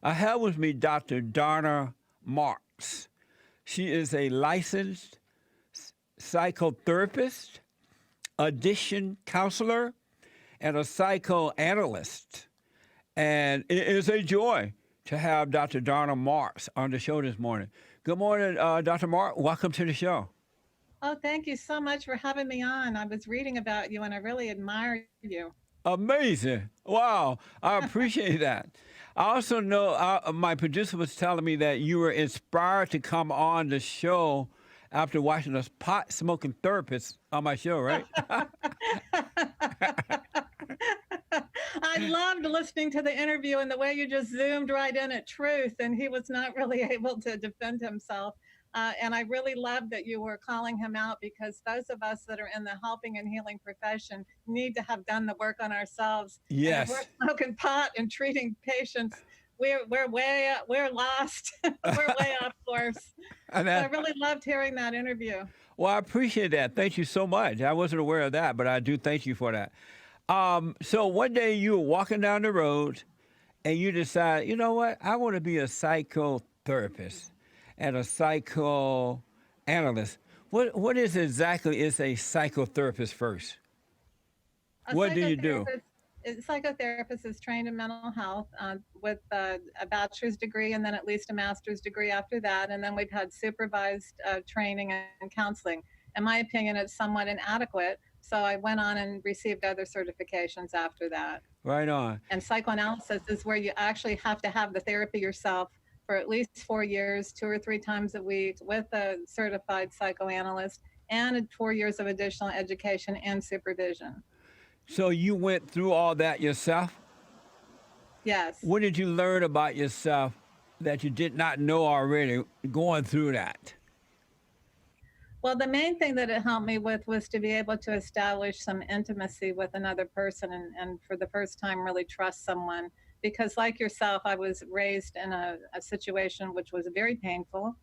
I have with me Dr. Donna Marks. She is a licensed psychotherapist, addiction counselor, and a psychoanalyst. And it is a joy to have Dr. Donna Marks on the show this morning. Good morning, Dr. Marks. Welcome to the show. Oh, thank you so much for having me on. I was reading about you and I really admire you. Amazing. Wow. I appreciate that. I also know my producer was telling me that you were inspired to come on the show after watching a pot smoking therapist on my show, right? I loved listening to the interview and the way you just zoomed right in at truth, and he was not really able to defend himself. And I really loved that you were calling him out because those of us that are in the helping and healing profession need to have done the work on ourselves. And if we're Yes. smoking pot and treating patients, we're lost. We're way off course. And So I that, really loved hearing that interview. well, I appreciate that. Thank you so much. I wasn't aware of that, but I do thank you for that. So one day you were walking down the road and you decide, you know what? I want to be a psychotherapist and a psychoanalyst. What is exactly is a psychotherapist first? A What do you do? psychotherapist is trained in mental health with a bachelor's degree and then at least a master's degree after that. And then we've had supervised training and counseling. In my opinion, it's somewhat inadequate. So I went on and received other certifications after that. Right on. And psychoanalysis is where you actually have to have the therapy yourself for at least 4 years, 2 or 3 times a week with a certified psychoanalyst and 4 years of additional education and supervision. So you went through all that yourself? Yes. What did you learn about yourself that you did not know already going through that? Well, the main thing that it helped me with was to be able to establish some intimacy with another person and for the first time really trust someone. Because, like yourself, I was raised in a situation which was very painful.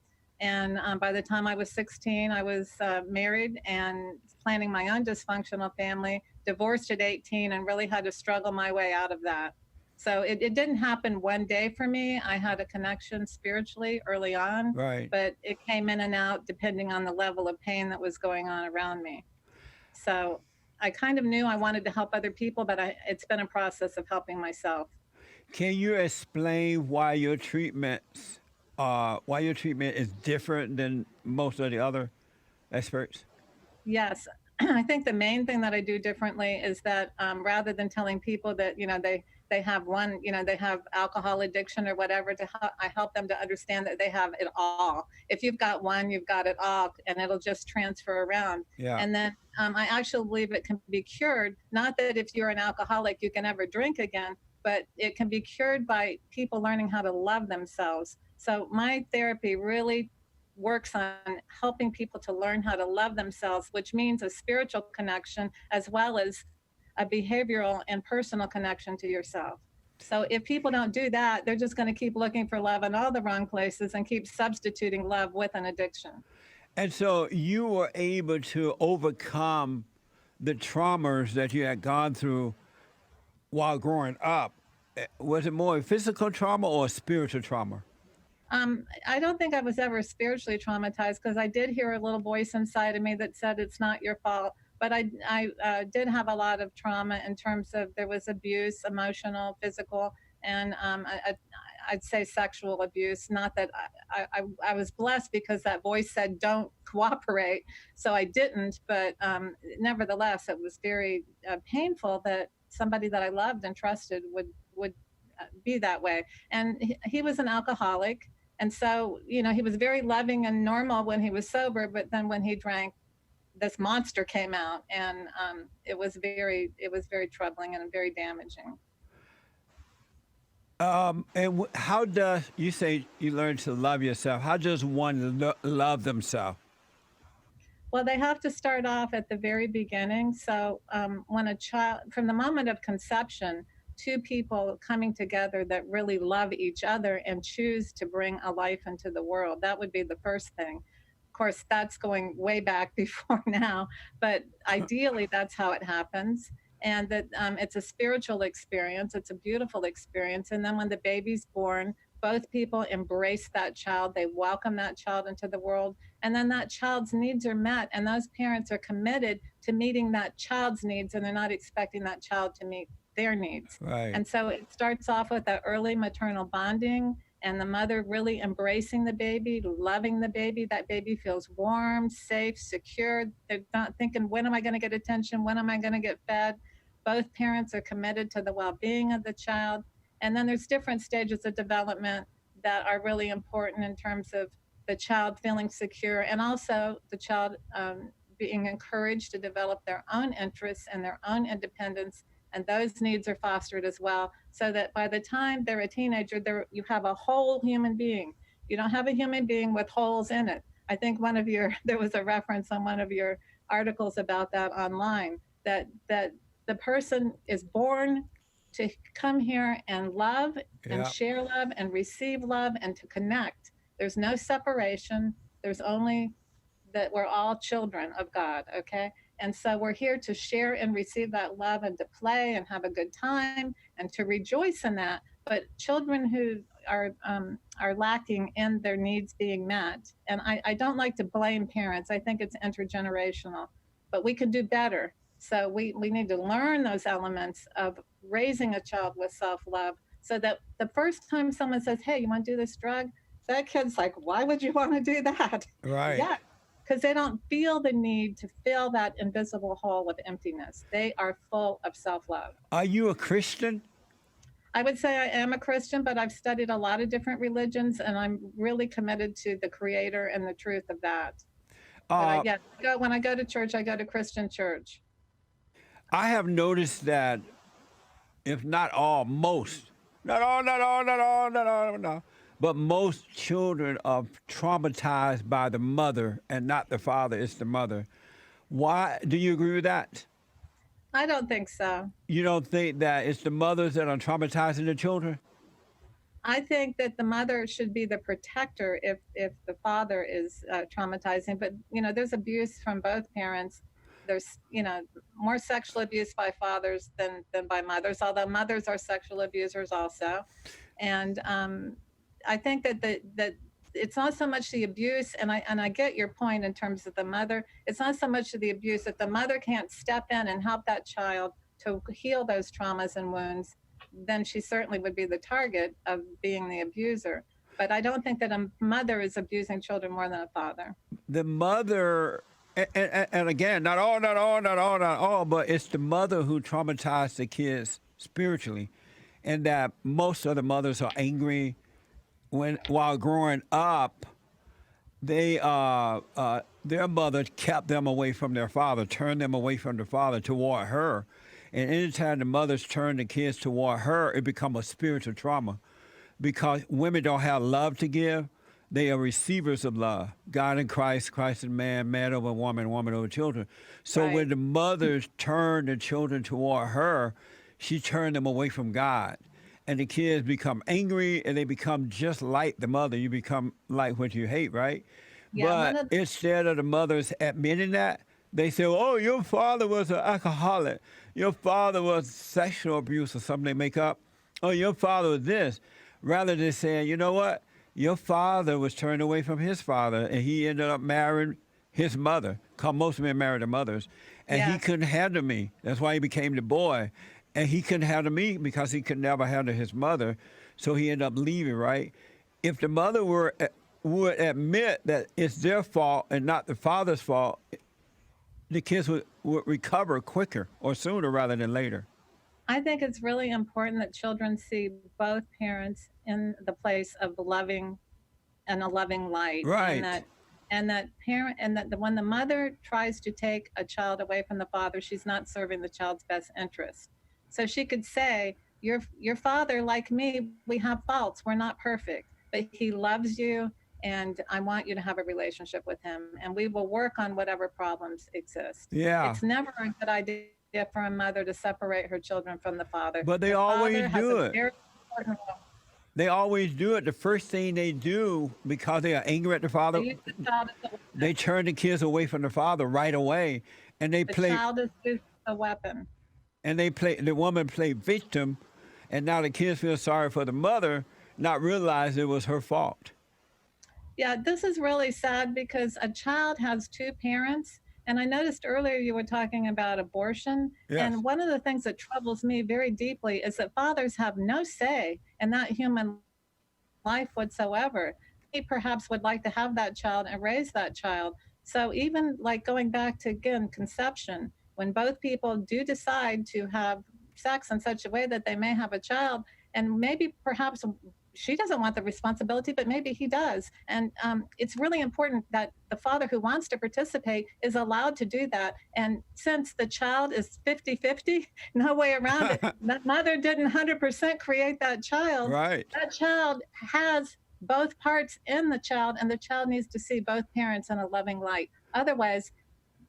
And by the time I was 16, I was married and planning my own dysfunctional family, divorced at 18, and really had to struggle my way out of that. So it didn't happen one day for me. I had a connection spiritually early on, Right. but it came in and out depending on the level of pain that was going on around me. So I kind of knew I wanted to help other people, but it's been a process of helping myself. Can you explain why your treatment is different than most of the other experts? Yes. I think the main thing that I do differently is that rather than telling people that they have one, they have alcohol addiction or whatever, I help them to understand that they have it all. If you've got one, you've got it all, and it'll just transfer around. Yeah. And then I actually believe it can be cured. Not that if you're an alcoholic you can ever drink again, but it can be cured by people learning how to love themselves. So my therapy really works on helping people to learn how to love themselves, which means a spiritual connection as well as a behavioral and personal connection to yourself. So if people don't do that, they're just going to keep looking for love in all the wrong places and keep substituting love with an addiction. And so you were able to overcome the traumas that you had gone through while growing up. Was it more physical trauma or spiritual trauma? I don't think I was ever spiritually traumatized because I did hear a little voice inside of me that said it's not your fault. But I did have a lot of trauma in terms of there was abuse, emotional, physical, and I'd say sexual abuse. Not that I was blessed because that voice said don't cooperate, so I didn't. But nevertheless, it was very painful that somebody that I loved and trusted would be that way. And he was an alcoholic, and so he was very loving and normal when he was sober, but then when he drank, this monster came out, and it was very troubling and very damaging. How does you say you learn to love yourself? How does one love themselves? Well, they have to start off at the very beginning. So when a child, from the moment of conception, two people coming together that really love each other and choose to bring a life into the world, that would be the first thing. Of course, that's going way back before now, but ideally, that's how it happens. and that it's a spiritual experience. It's a beautiful experience. And then when the baby's born, both people embrace that child. They welcome that child into the world. And then that child's needs are met. And those parents are committed to meeting that child's needs. And they're not expecting that child to meet their needs. Right. And so it starts off with that early maternal bonding and the mother really embracing the baby, loving the baby. That baby feels warm, safe, secure. They're not thinking, when am I going to get attention? When am I going to get fed? Both parents are committed to the well-being of the child. And then there's different stages of development that are really important in terms of the child feeling secure and also the child being encouraged to develop their own interests and their own independence. And those needs are fostered as well, so that by the time they're a teenager, you have a whole human being. You don't have a human being with holes in it. I think there was a reference on one of your articles about that online, that the person is born to come here and love and Yeah. share love and receive love and to connect. There's no separation. There's only that we're all children of God, okay? And so we're here to share and receive that love and to play and have a good time and to rejoice in that. But children who are lacking in their needs being met, and I don't like to blame parents. I think it's intergenerational, but we can do better. So we need to learn those elements of raising a child with self-love so that the first time someone says, hey, you want to do this drug? That kid's like, why would you want to do that? Right. Yeah, because they don't feel the need to fill that invisible hole of emptiness. They are full of self-love. Are you a Christian? I would say I am a Christian, but I've studied a lot of different religions, and I'm really committed to the Creator and the truth of that. But when I go to church, I go to Christian church. I have noticed that, if not all, most, not all, not all, not all, not all, no, but most children are traumatized by the mother and not the father. It's the mother. Why? Do you agree with that? I don't think so. You don't think that it's the mothers that are traumatizing the children? I think that the mother should be the protector if the father is traumatizing. But, there's abuse from both parents. There's, more sexual abuse by fathers than by mothers, although mothers are sexual abusers also. And I think that it's not so much the abuse, and I get your point in terms of the mother. It's not so much the abuse. If the mother can't step in and help that child to heal those traumas and wounds, then she certainly would be the target of being the abuser. But I don't think that a mother is abusing children more than a father. The mother, and again, not all, not all, not all, not all, but it's the mother who traumatized the kids spiritually, and that most of the mothers are angry while growing up. Their mother kept them away from their father, turned them away from the father toward her. And anytime the mothers turn the kids toward her, it becomes a spiritual trauma, because women don't have love to give. They are receivers of love. God in Christ, Christ in man, man over woman, woman over children. So Right. when the mothers turn the children toward her, she turned them away from God. And the kids become angry, and they become just like the mother. You become like what you hate, right? Yeah, But instead of the mothers admitting that, they say, oh, your father was an alcoholic. Your father was sexual abuse or something they make up. Oh, your father was this. Rather than saying, you know what? Your father was turned away from his father, and he ended up marrying his mother. Because most men marry their mothers. And he Yes. couldn't handle me. That's why he became the boy. And he couldn't handle me because he could never handle his mother. So he ended up leaving, right? If the mother would admit that it's their fault and not the father's fault, the kids would recover quicker or sooner rather than later. I think it's really important that children see both parents in the place of loving and a loving light. Right. When the mother tries to take a child away from the father, she's not serving the child's best interest. So she could say, your father, like me, we have faults. We're not perfect, but he loves you, and I want you to have a relationship with him, and we will work on whatever problems exist. Yeah. It's never a good idea for a mother to separate her children from the father. But they The always father has do a it. very important role. They always do it. The first thing they do, because they are angry at the father, They use the child as a they turn the kids away from the father right away, and they The play. child is used as a weapon. and the woman played victim, and now the kids feel sorry for the mother, not realize it was her fault. Yeah, this is really sad because a child has two parents. And I noticed earlier you were talking about abortion. Yes. And one of the things that troubles me very deeply is that fathers have no say in that human life whatsoever. He perhaps would like to have that child and raise that child. So even like going back to again conception, when both people do decide to have sex in such a way that they may have a child, and maybe perhaps she doesn't want the responsibility, but maybe he does. And it's really important that the father who wants to participate is allowed to do that. And since the child is 50-50, no way around it. The mother didn't 100% create Right. that child has both parts in the child, and the child needs to see both parents in a loving light. Otherwise,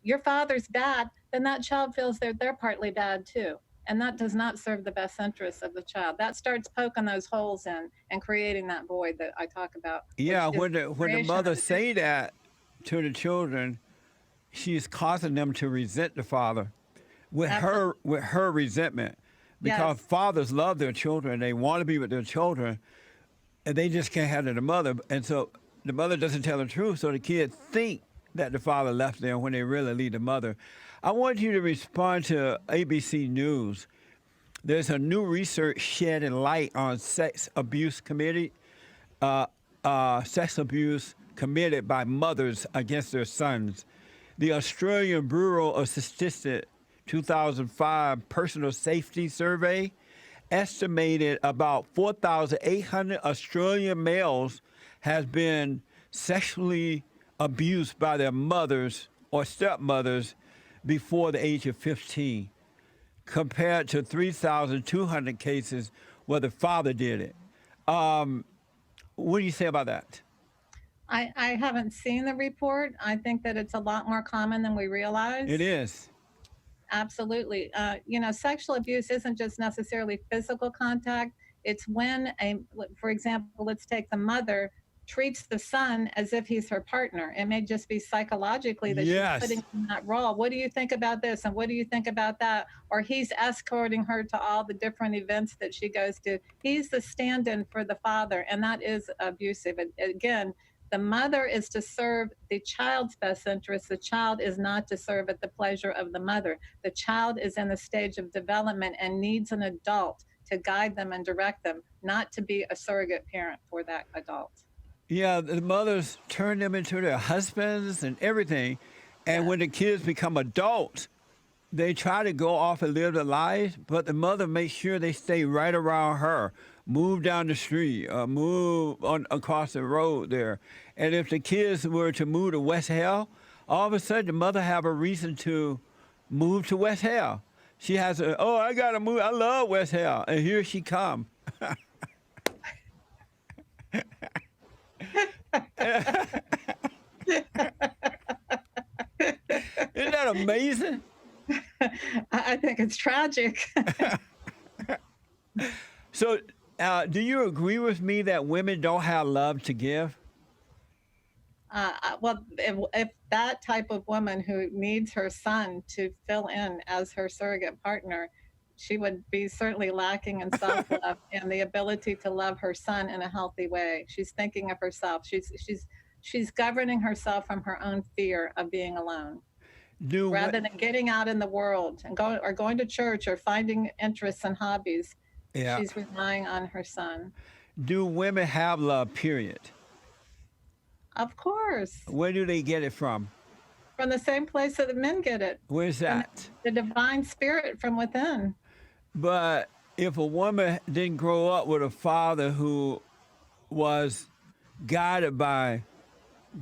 your father's bad, then that child feels they're partly bad too. And that does not serve the best interests of the child. That starts poking those holes in and creating that void that I talk about, Yeah, which is when the creation of mother addiction. say that to the children, she's causing them to resent the father Absolutely. with her resentment, because Yes. fathers love their children, they want to be with their children, and they just can't handle the mother, and so the mother doesn't tell the truth, so the kids think that the father left them when they really leave the mother. I want you to respond to ABC News. There's a new research shedding light on uh, sex abuse committed by mothers against their sons. The Australian Bureau of Statistics 2005 Personal Safety Survey estimated about 4,800 Australian males has been sexually abused by their mothers or stepmothers before the age of 15, compared to 3,200 cases where the father did it. Um, what do you say about that? I haven't seen the report. I think that it's a lot more common than we It realize. is. Absolutely. Sexual abuse isn't just necessarily physical contact. It's when for example, let's take the mother treats the son as if he's her partner. It may just be psychologically that she's putting Yes. him in that role. What do you think about this? And what do you think about that? Or he's escorting her to all the different events that she goes to. He's the stand in for the father, and that is abusive. And again, the mother is to serve the child's best interest. The child is not to serve at the pleasure of the mother. The child is in the stage of development and needs an adult to guide them and direct them, not to be a surrogate parent for that adult. Yeah, the mothers turn them into their husbands and everything. And when Yes. the kids become adults, they try to go off and live their lives, but the mother makes sure they stay right around her. Move down the street, move on across the road there. And if the kids were to move to West Hill, all of a sudden the mother have a reason to move to West Hill. She has a, oh, I gotta move. I love West Hill, and here she come. Isn't that amazing? I think it's tragic. So, do you agree with me that women don't have love to give? Well, if that type of woman who needs her son to fill in as her surrogate partner, she would be certainly lacking in self love and the ability to love her son in a healthy way. She's thinking of herself. She's governing herself from her own fear of being alone, Do wo- rather than getting out in the world and going to church or finding interests and hobbies. yeah? She's relying on her son. Do women have love? Period. Of course, Where do they get it from? from the same place that the men get it, Where's from that? the divine spirit from within. But if a woman didn't grow up with a father who was guided by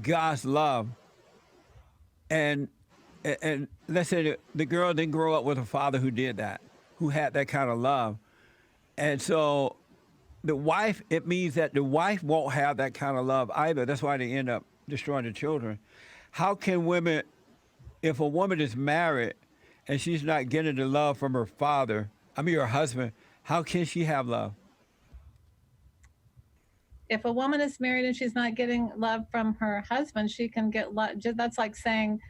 God's love, and and let's say the girl didn't grow up with a father who did that, who had that kind of love, and so the wife, it means that the wife won't have that kind of love either. That's why they end up destroying the children. How can women, if a woman is married and she's not getting the love from her father, I mean her husband, how can she have love? If a woman is married and she's not getting love from her husband, she can get love. That's like saying,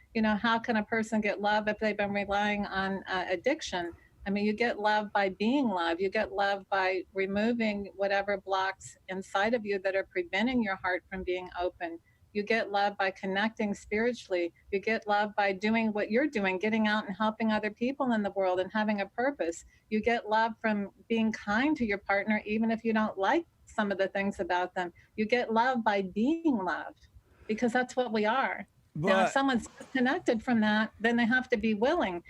how can a person get love if they've been relying on addiction? I mean, you get love by being love. You get love by removing whatever blocks inside of you that are preventing your heart from being open. You get love by connecting spiritually. You get love by doing what you're doing, getting out and helping other people in the world and having a purpose. You get love from being kind to your partner, even if you don't like some of the things about them. You get love by being loved because that's what we are. Now, if But someone's disconnected from that, then they have to be willing.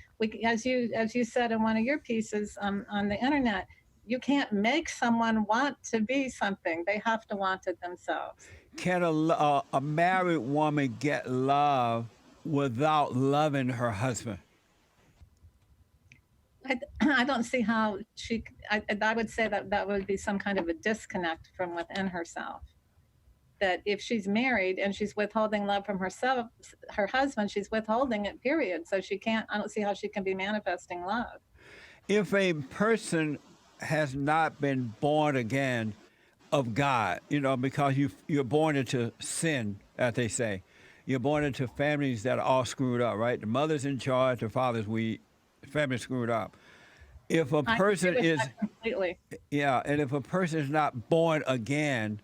As you said in one of your pieces on the internet, you can't make someone want to be something. They have to want it themselves. can a married woman get love without loving her husband? I don't see how I would say that that would be some kind of a disconnect from within herself. That if she's married and she's withholding love from herself, her husband, she's withholding it, period. So she can't, I don't see how she can be manifesting love. If a person has not been born again of God, because you're born into sin, as they say. You're born into families that are all screwed up, right? The mother's in charge, the father's weak, the family's screwed up. If a I agree person with is, that completely. yeah, and if a person is not born again,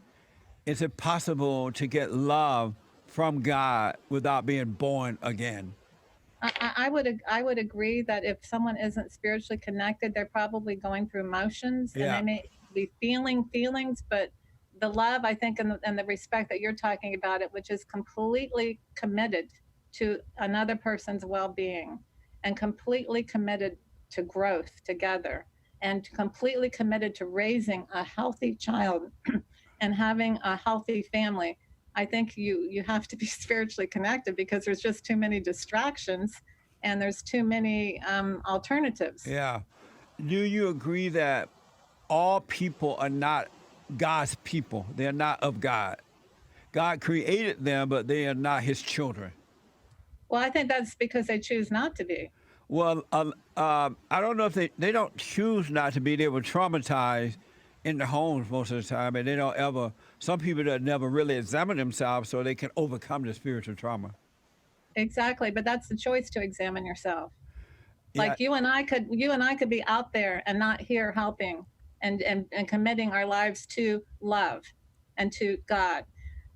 is it possible to get love from God without being born again? I would agree that if someone isn't spiritually connected, they're probably going through emotions and Yeah, they may be feeling feelings, but the love, I think, and the respect that you're talking about it, which is completely committed to another person's well-being and completely committed to growth together and completely committed to raising a healthy child and having a healthy family. I think you have to be spiritually connected because there's just too many distractions and there's too many alternatives. yeah. Do you agree that all people are not God's people? They're not of God. God created them, but they are not his children. Well, I think that's because they choose not to be. Well, I don't know if they don't choose not to be. They were traumatized in the homes most of the time, and they don't ever. Some people that never really examine themselves so they can overcome the spiritual trauma. Exactly, but that's the choice to examine yourself. Yeah, Like you and I could be out there and not here helping and committing our lives to love and to God.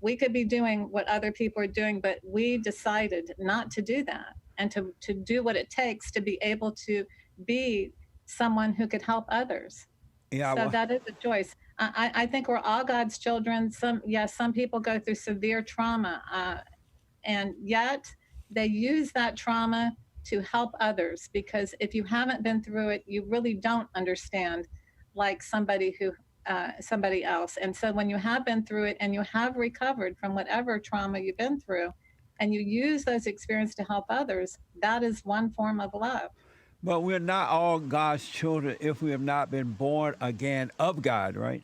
We could be doing what other people are doing, but we decided not to do that and to do what it takes to be able to be someone who could help others. yeah. So Well, that is a choice. I think we're all God's children. Yes, some people go through severe trauma, and yet they use that trauma to help others because if you haven't been through it, you really don't understand like somebody else. And so when you have been through it and you have recovered from whatever trauma you've been through, and you use those experiences to help others, that is one form of love. but we're not all God's children if we have not been born again of God, right?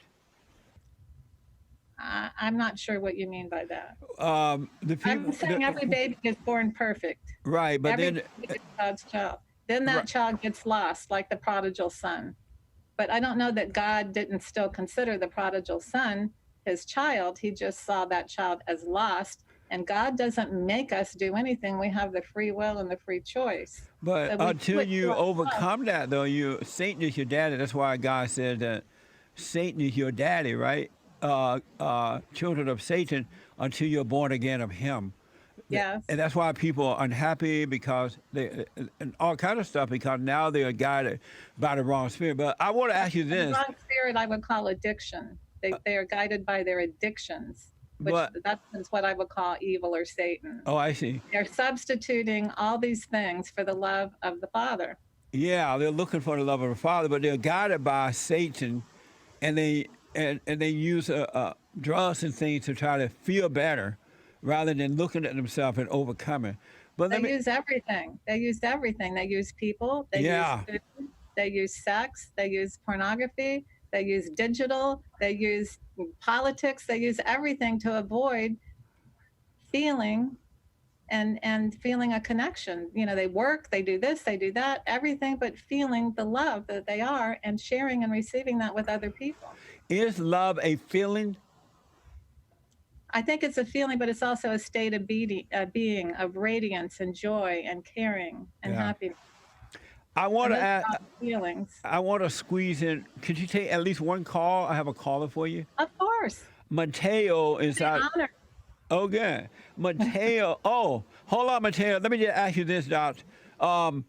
I'm not sure what you mean by that. The I'm people, saying every baby is born perfect. right? But Every then, baby is God's child. Then ri- that child gets lost, like the prodigal son. But I don't know that God didn't still consider the prodigal son his child. He just saw that child as lost. And God doesn't make us do anything. We have the free will and the free choice. but So we do until it through you our love. overcome that, though, Satan is your daddy. That's why God said that Satan is your daddy, right? Children of Satan until you're born again of Him. Yes. And that's why people are unhappy because they and all kind of stuff because now they are guided by the wrong spirit. But I want to ask you And the this. wrong spirit I would call addiction. They are guided by their addictions, which But that's what I would call evil or Satan. oh, I see. They're substituting all these things for the love of the Father. Yeah, they're looking for the love of the Father, but they're guided by Satan, and they use drugs and things to try to feel better, rather than looking at themselves and overcoming. But They let me, use everything. They use everything. They use people. They use yeah, food. They use sex. They use pornography. They use digital. They use politics. They use everything to avoid feeling and feeling a connection. They work, they do this, they do that, everything but feeling the love that they are and sharing and receiving that with other people. is love a feeling? I think it's a feeling, but it's also a state of being, of radiance and joy and caring and Yeah. happiness. I want and to those add. are all feelings. I want to squeeze in. Could you take at least one call? I have a caller for you. Of course. Mateo I'd is be out. honored. Oh, good. Mateo. Oh, hold on, Mateo. Let me just ask you this, Doc. Um,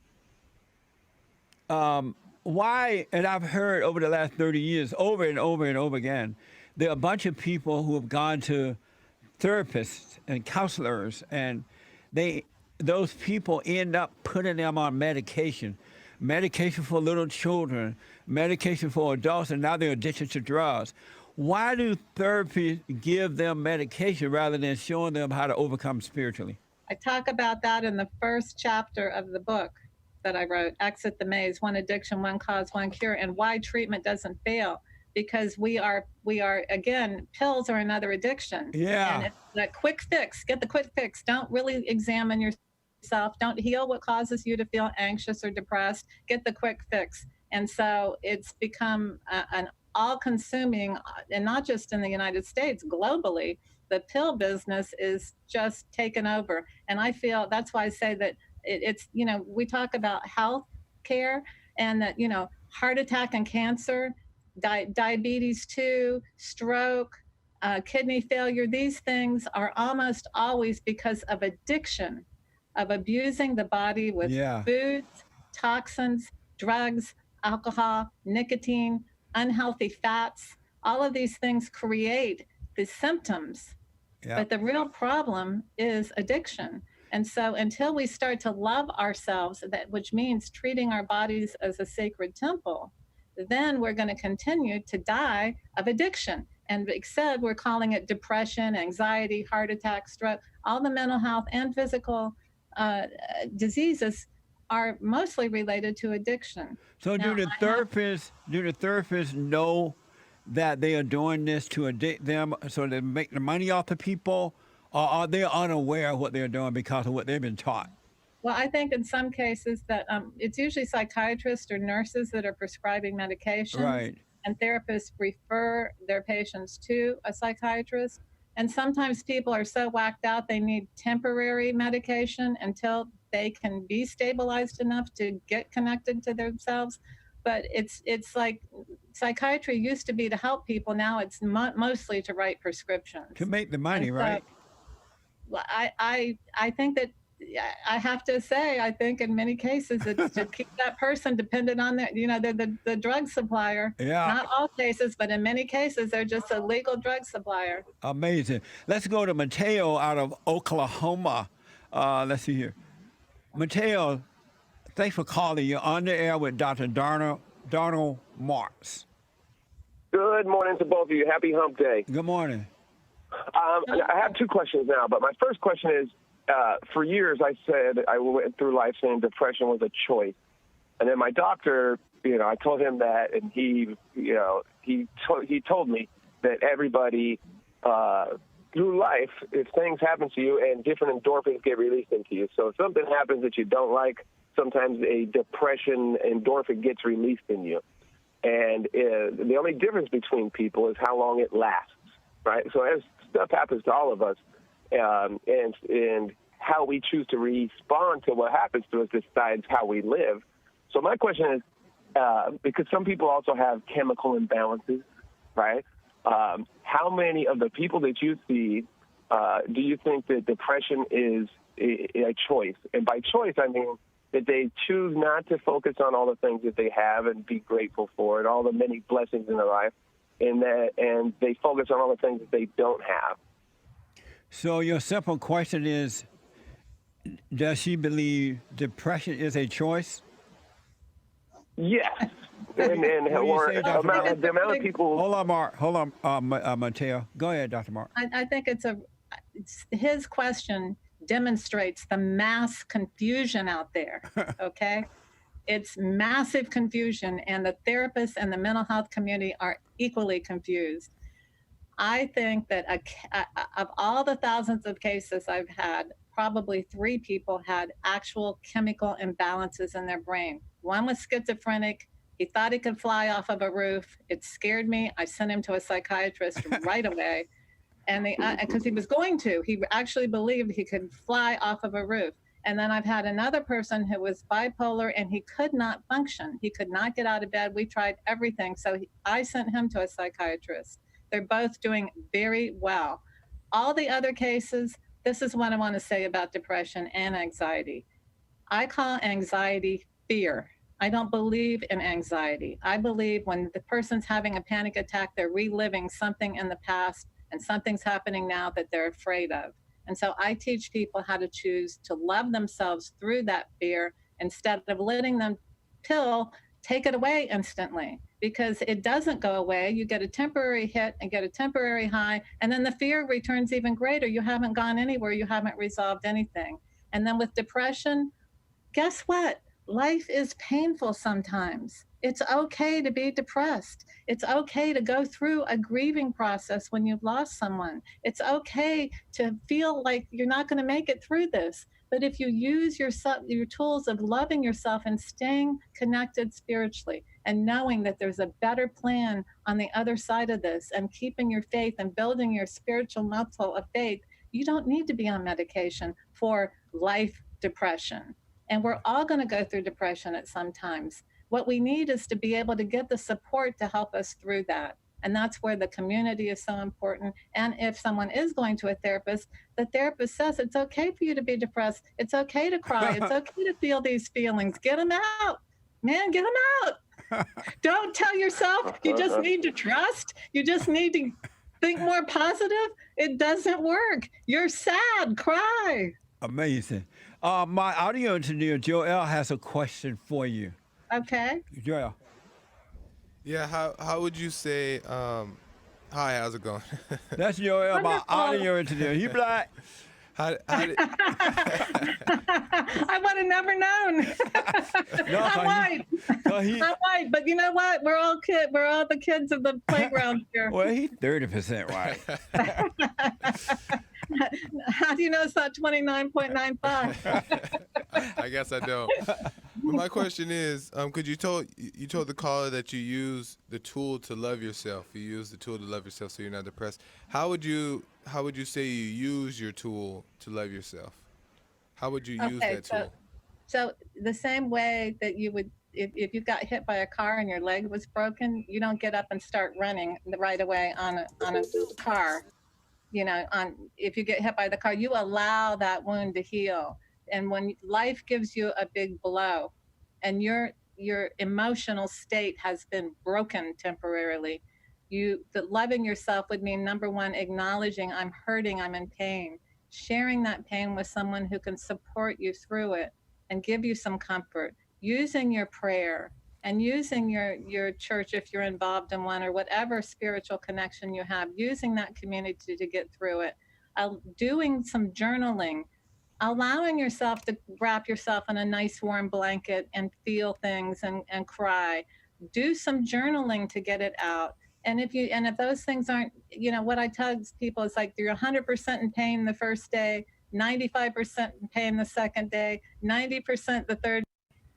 why? And I've heard over the last 30 years, over and over and over again, there are a bunch of people who have gone to therapists and counselors, and they those people end up putting them on medication for little children, medication for adults, and now they're addicted to drugs. Why do therapists give them medication rather than showing them how to overcome spiritually? I talk about that in the first chapter of the book that I wrote, Exit the Maze, One Addiction, One Cause, One Cure, and why treatment doesn't fail. Because we are again, pills are another addiction. And Yeah, it's that quick fix, get the quick fix. Don't really examine yourself. Don't heal what causes you to feel anxious or depressed. Get the quick fix. And so it's become an all consuming, and not just in the United States, globally, the pill business is just taken over. And I feel that's why I say that it's, we talk about health care, and that, heart attack and cancer, diabetes too, stroke, kidney failure, these things are almost always because of addiction, of abusing the body with yeah, foods, toxins, drugs, alcohol, nicotine, unhealthy fats. All of these things create the symptoms, yeah. but the real problem is addiction. And so until we start to love ourselves, that which means treating our bodies as a sacred temple, then we're going to continue to die of addiction. And instead, we're calling it depression, anxiety, heart attack, stroke. All the mental health and physical uh, diseases are mostly related to addiction. So Now, I have do the therapists know that they are doing this to addict them so they make the money off the people, or are they unaware of what they're doing because of what they've been taught? Well, I think in some cases that it's usually psychiatrists or nurses that are prescribing medications, Right. and therapists refer their patients to a psychiatrist. And sometimes people are so whacked out they need temporary medication until they can be stabilized enough to get connected to themselves. But it's like psychiatry used to be to help people. Now it's mostly to write To prescriptions. make the And money, so right? I think that, yeah, I have to say, I think in many cases it's to keep that person dependent on the drug supplier. Yeah, Not all cases, but in many cases they're just a legal drug supplier. amazing. Let's go to Mateo out of Oklahoma. Let's see here. Mateo, thanks for calling. You're on the air with Dr. Donald Marks. Good morning to both of you. Happy hump day. Good morning. I have two questions now, but my first question is, for years I said I went through life saying depression was a choice. And then my doctor, I told him that, and he told me that everybody through life, if things happen to you and different endorphins get released into you. So if something happens that you don't like, sometimes a depression endorphin gets released in you. And the only difference between people is how long it lasts, right? So as stuff happens to all of us, and how we choose to respond to what happens to us decides how we live. So my question is, because some people also have chemical imbalances, right? How many of the people that you see do you think that depression is a choice? And by choice, I mean that they choose not to focus on all the things that they have and be grateful for and all the many blessings in their life, and they focus on all the things that they don't have. So your simple question is, does she believe depression is a choice? Yes. What do you say, Dr. Mark? The amount of people. Hold on, Mark. Hold on, Mateo. Go ahead, Dr. Mark. I think his question demonstrates the mass confusion out there. Okay. It's massive confusion, and the therapists and the mental health community are equally confused. I think that of all the thousands of cases I've had, probably 3 people had actual chemical imbalances in their brain. One was schizophrenic. He thought he could fly off of a roof. It scared me. I sent him to a psychiatrist right away. And because he was going to, he actually believed he could fly off of a roof. And then I've had another person who was bipolar and he could not function. He could not get out of bed. We tried everything. So I sent him to a psychiatrist. They're both doing very well. All the other cases, this is what I want to say about depression and anxiety. I call anxiety fear. I don't believe in anxiety. I believe when the person's having a panic attack, they're reliving something in the past and something's happening now that they're afraid of. And so I teach people how to choose to love themselves through that fear instead of letting them take it away instantly, because it doesn't go away. You get a temporary hit and get a temporary high, and then the fear returns even greater. You haven't gone anywhere. You haven't resolved anything. And then with depression, guess what? Life is painful sometimes. It's okay to be depressed. It's okay to go through a grieving process when you've lost someone. It's okay to feel like you're not going to make it through this. But if you use your tools of loving yourself and staying connected spiritually and knowing that there's a better plan on the other side of this and keeping your faith and building your spiritual muscle of faith, you don't need to be on medication for life depression. And we're all going to go through depression at some times. What we need is to be able to get the support to help us through that. And that's where the community is so important. And if someone is going to a therapist, the therapist says it's okay for you to be depressed. It's okay to cry. It's okay to feel these feelings. Get them out. Man, get them out. Don't tell yourself you just need to trust. You just need to think more positive. It doesn't work. You're sad. Cry. Amazing. My audio engineer, Joel, has a question for you. Okay. Joel. Yeah, how would you say, hi, how's it going? That's Joel, my Wonderful. audio engineer. He black. how did, I would have never known. No, I'm white. he, I'm white, but you know what? We're all the kids of the playground here. well, he's 30% white. How do you know it's not 29.95? I guess I don't. But my question is, could you told the caller that you use the tool to love yourself. You use the tool to love yourself so you're not depressed. How would you say you use your tool to love yourself? How would you use that tool? So the same way that you would, if you got hit by a car and your leg was broken, you don't get up and start running right away on a car. You know, if you get hit by the car, you allow that wound to heal. And when life gives you a big blow and your emotional state has been broken temporarily, loving yourself would mean, number one, acknowledging I'm hurting, I'm in pain, sharing that pain with someone who can support you through it and give you some comfort, using your prayer and using your church if you're involved in one, or whatever spiritual connection you have, using that community to get through it, doing some journaling, allowing yourself to wrap yourself in a nice warm blanket and feel things and cry. Do some journaling to get it out. And if those things aren't, what I tell people is like, you're 100% in pain the first day, 95% in pain the second day, 90% the third,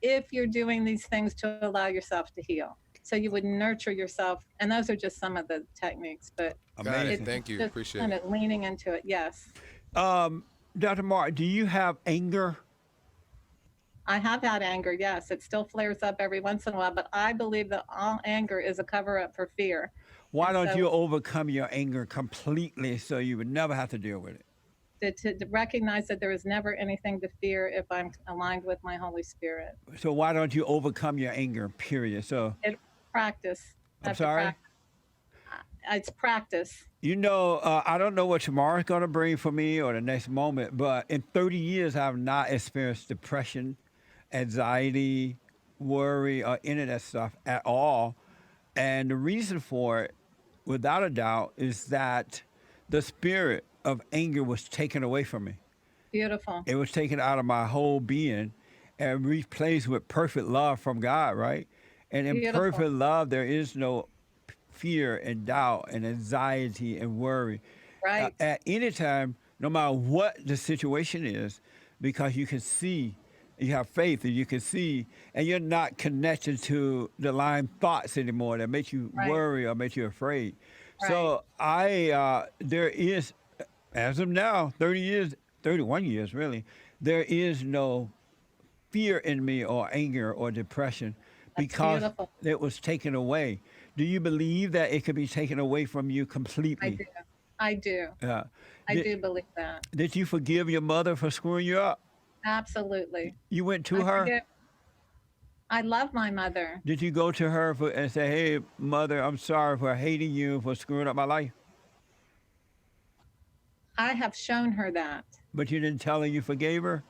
if you're doing these things to allow yourself to heal. So you would nurture yourself. And those are just some of the techniques, but Amazing. Thank you. Appreciate kind it. of leaning into it. Yes. Dr. Mark, do you have anger? I have had anger. Yes. It still flares up every once in a while, but I believe that all anger is a cover up for fear. Why don't you overcome your anger completely so you would never have to deal with it? To recognize that there is never anything to fear if I'm aligned with my Holy Spirit. So why don't you overcome your anger, period? So Practice. I'm sorry? It's practice. I don't know what tomorrow's going to bring for me or the next moment, but in 30 years, I've not experienced depression, anxiety, worry, or any of that stuff at all. And the reason for it, without a doubt, is that the spirit of anger was taken away from me. Beautiful. It was taken out of my whole being and replaced with perfect love from God, right? And in Beautiful. perfect love, there is no fear and doubt and anxiety and worry. Right. At any time, no matter what the situation is, because you can see, you have faith and you can see, and you're not connected to the lying thoughts anymore that make you Right. worry or make you afraid. Right. So there is, as of now, 31 years really, there is no fear in me or anger or depression That's because beautiful. it was taken away. Do you believe that it could be taken away from you I completely? do. I do. Uh, I did, do believe that. did you forgive your mother for screwing you up? Absolutely. You went to I her? forget. I love my mother. Did you go to her and say, hey, mother, I'm sorry for hating you, for screwing up my life? I have shown her that. But you didn't tell her you forgave her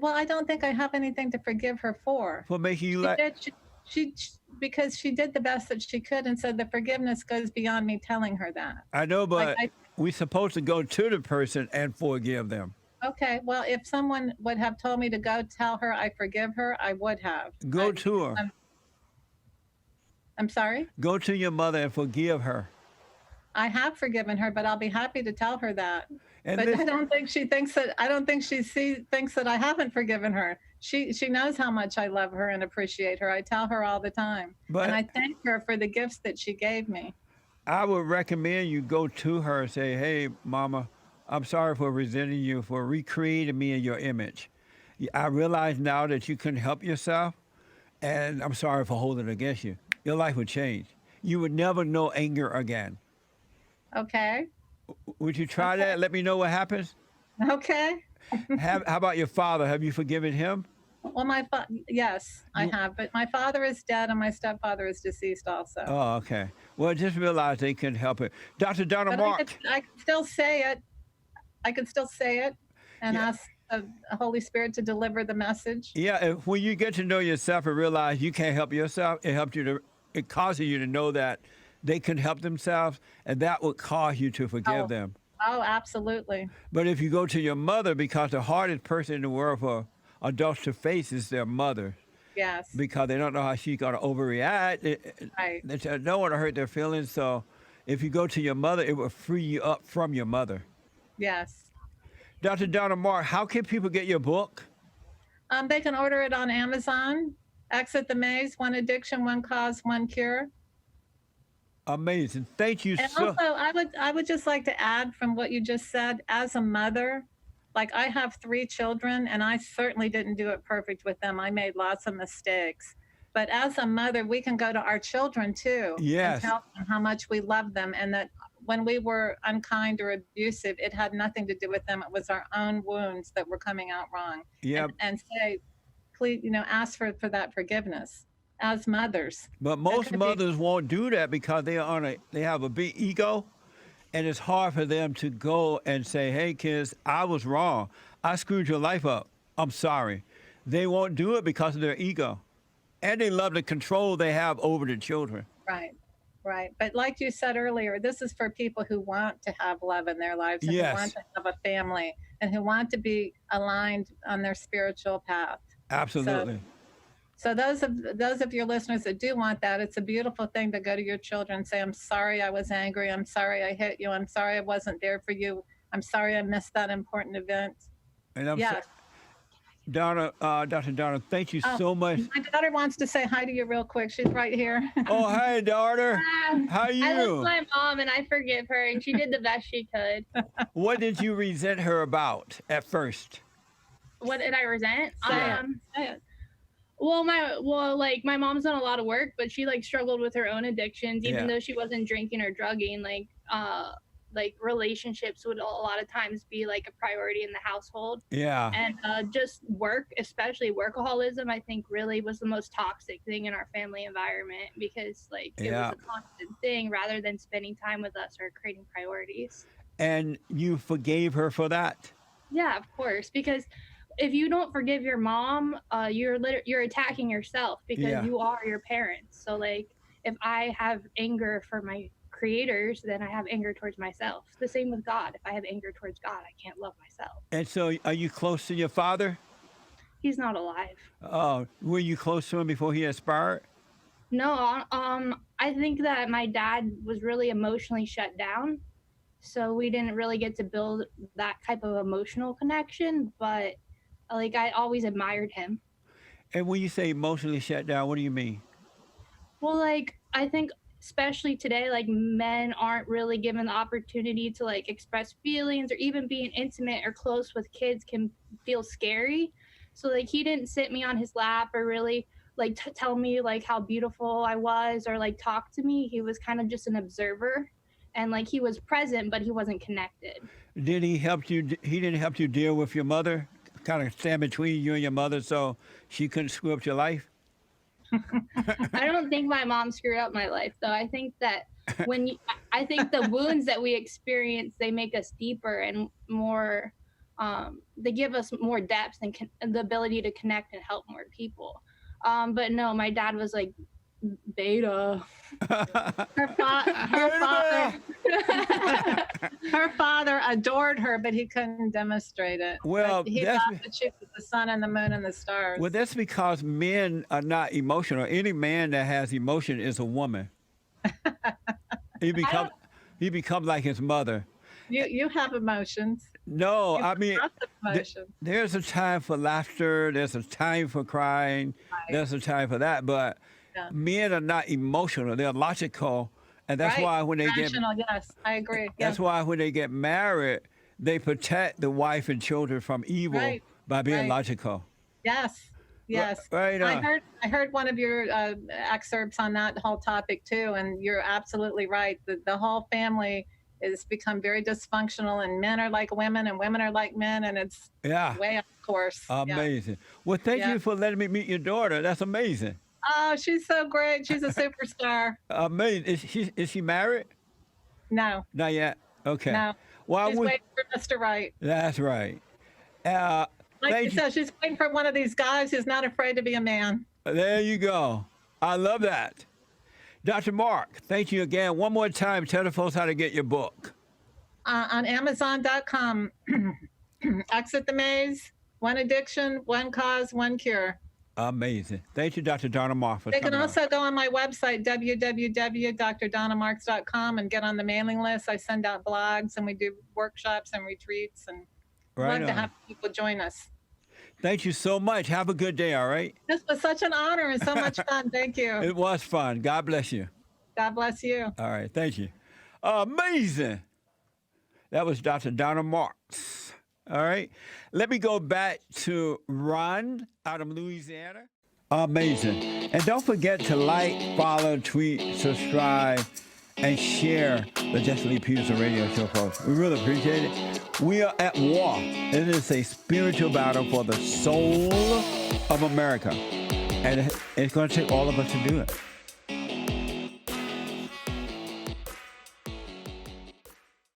Well, I don't think I have anything to forgive her for. for making you She like. did. Because she did the best that she could, and so the forgiveness goes beyond me telling her that. I know, Like but we're supposed to go to the person and forgive them. okay, well, if someone would have told me to go tell her I forgive her, I would have. Go to her. I'm sorry. Go to your mother and forgive her. I have forgiven her, but I'll be happy to tell her that. And But this, I don't think she thinks that. I don't think she thinks that I haven't forgiven her. She knows how much I love her and appreciate her. I tell her all the time, But- and I thank her for the gifts that she gave me. I would recommend you go to her and say, hey, mama, I'm sorry for resenting you, for recreating me in your image. I realize now that you couldn't help yourself, and I'm sorry for holding it against you. Your life would change. You would never know anger again. Okay. Would you try that? Let me know what happens. Okay. How about your father? Have you forgiven him? Well, yes, I have, but my father is dead and my stepfather is deceased also. Oh, okay. Well, just realize they couldn't help it. Dr. Donna But Mark. I could still say it. I could still say it and Yeah. ask the Holy Spirit to deliver the message. Yeah, when you get to know yourself and realize you can't help yourself, it causes you to know that they can help themselves, and that would cause you to forgive them. Oh, absolutely. But if you go to your mother, because the hardest person in the world for adults to face is their mother, Yes. because they don't know how she's going to overreact. Right. They don't want to hurt their feelings. So if you go to your mother, it will free you up from your mother. Yes. Dr. Donna Mark, how can people get your book? They can order it on Amazon. Exit the Maze: One Addiction, One Cause, One Cure. Amazing. Thank you And so also, I would just like to add from what you just said. As a mother, like I have 3 children, and I certainly didn't do it perfect with them. I made lots of mistakes. But as a mother, we can go to our children too Yes. and tell them how much we love them, and that when we were unkind or abusive, it had nothing to do with them. It was our own wounds that were coming out wrong. Yeah. And say, please, ask for that forgiveness as mothers. But most could be- mothers won't do that because they have a big ego, and it's hard for them to go and say, "Hey, kids, I was wrong. I screwed your life up. I'm sorry." They won't do it because of their ego, and they love the control they have over the children. Right. But like you said earlier, this is for people who want to have love in their lives and Yes. who want to have a family and who want to be aligned on their spiritual path. Absolutely. So those of your listeners that do want that, it's a beautiful thing to go to your children and say, I'm sorry I was angry. I'm sorry I hit you. I'm sorry I wasn't there for you. I'm sorry I missed that important event. And I'm Yes. Donna, Dr. Donna, thank you so much. My daughter wants to say hi to you real quick. She's right here. Oh, hey, daughter. How are I love you? my mom and I forgive her, and she did the best she could. What did you resent her about at first? What did I resent? Yeah. My mom's done a lot of work, but she struggled with her own addictions, even Yeah. though she wasn't drinking or drugging. Relationships would a lot of times be a priority in the household, Yeah. and just work, especially workaholism, I think really was the most toxic thing in our family environment because it Yeah. was a constant thing rather than spending time with us or creating priorities. And you forgave her for that? Yeah, of course. Because if you don't forgive your mom, you're attacking yourself because Yeah. you are your parents. So if I have anger for my creators, then I have anger towards myself. The same with God. If I have anger towards God, I can't love myself. And so are you close to your father? He's not alive. Were you close to him before he expired? No, I think that my dad was really emotionally shut down. So we didn't really get to build that type of emotional connection, but I always admired him. And when you say emotionally shut down, what do you mean? Well, I think especially today, like men aren't really given the opportunity to like express feelings, or even being intimate or close with kids can feel scary. So like he didn't sit me on his lap or really like tell me like how beautiful I was, or like talk to me. He was kind of just an observer, and like he was present, but he wasn't connected. Did he help you? He didn't help you deal with your mother? Kind of stand between you and your mother so she couldn't screw up your life? I don't think my mom screwed up my life, though. I think that I think the wounds that we experience, they make us deeper and more, they give us more depth and the ability to connect and help more people. But no, my dad was like beta. Her father adored her, but he couldn't demonstrate it. Well, But he thought that she was the sun and the moon and the stars. Well, that's because men are not emotional. Any man that has emotion is a woman. He becomes like his mother. You have emotions. No, You I have mean, lots of emotions. there's a time for laughter. There's a time for crying. Right. There's a time for that. But Yeah. men are not emotional. They're logical, and that's Right. why when they get Rational, yes, I agree. that's Yes. why when they get married, they protect the wife and children from evil Right. by being Right. logical. Yes. Yes. Right on. I heard one of your excerpts on that whole topic too, and you're absolutely right. The whole family has become very dysfunctional, and men are like women, and women are like men, and it's Yeah. way off course. Yeah. Amazing. Well, thank Yeah. you for letting me meet your daughter. That's amazing. Oh, she's so great. She's a superstar. Amazing. Is she married? No, Not yet. Okay. no. Well, She's waiting for Mr. Right. that's right. Like Thank you said, she's waiting for one of these guys who's not afraid to be a man. There you go. I love that. Dr. Mark, thank you again. One more time, tell the folks how to get your book. On Amazon.com. Exit the Maze, One Addiction, One Cause, One Cure. Amazing. Thank you, Dr. Donna Mark, for They can coming on. also go on my website, www.drdonnamarks.com, and get on the mailing list. I send out blogs, and we do workshops and retreats, and Right love to on. have people join us. Thank you so much. Have a good day, all right? This was such an honor and so much fun. Thank you. It was fun. God bless you. God bless you. All right. Thank you. Amazing. That was Dr. Donna Marks. All right. Let me go back to Ron out of Louisiana. Amazing. And don't forget to like, follow, tweet, subscribe, and share the Jesse Lee Peterson radio show, folks. We really appreciate it. We are at war. It is a spiritual battle for the soul of America. And it's going to take all of us to do it.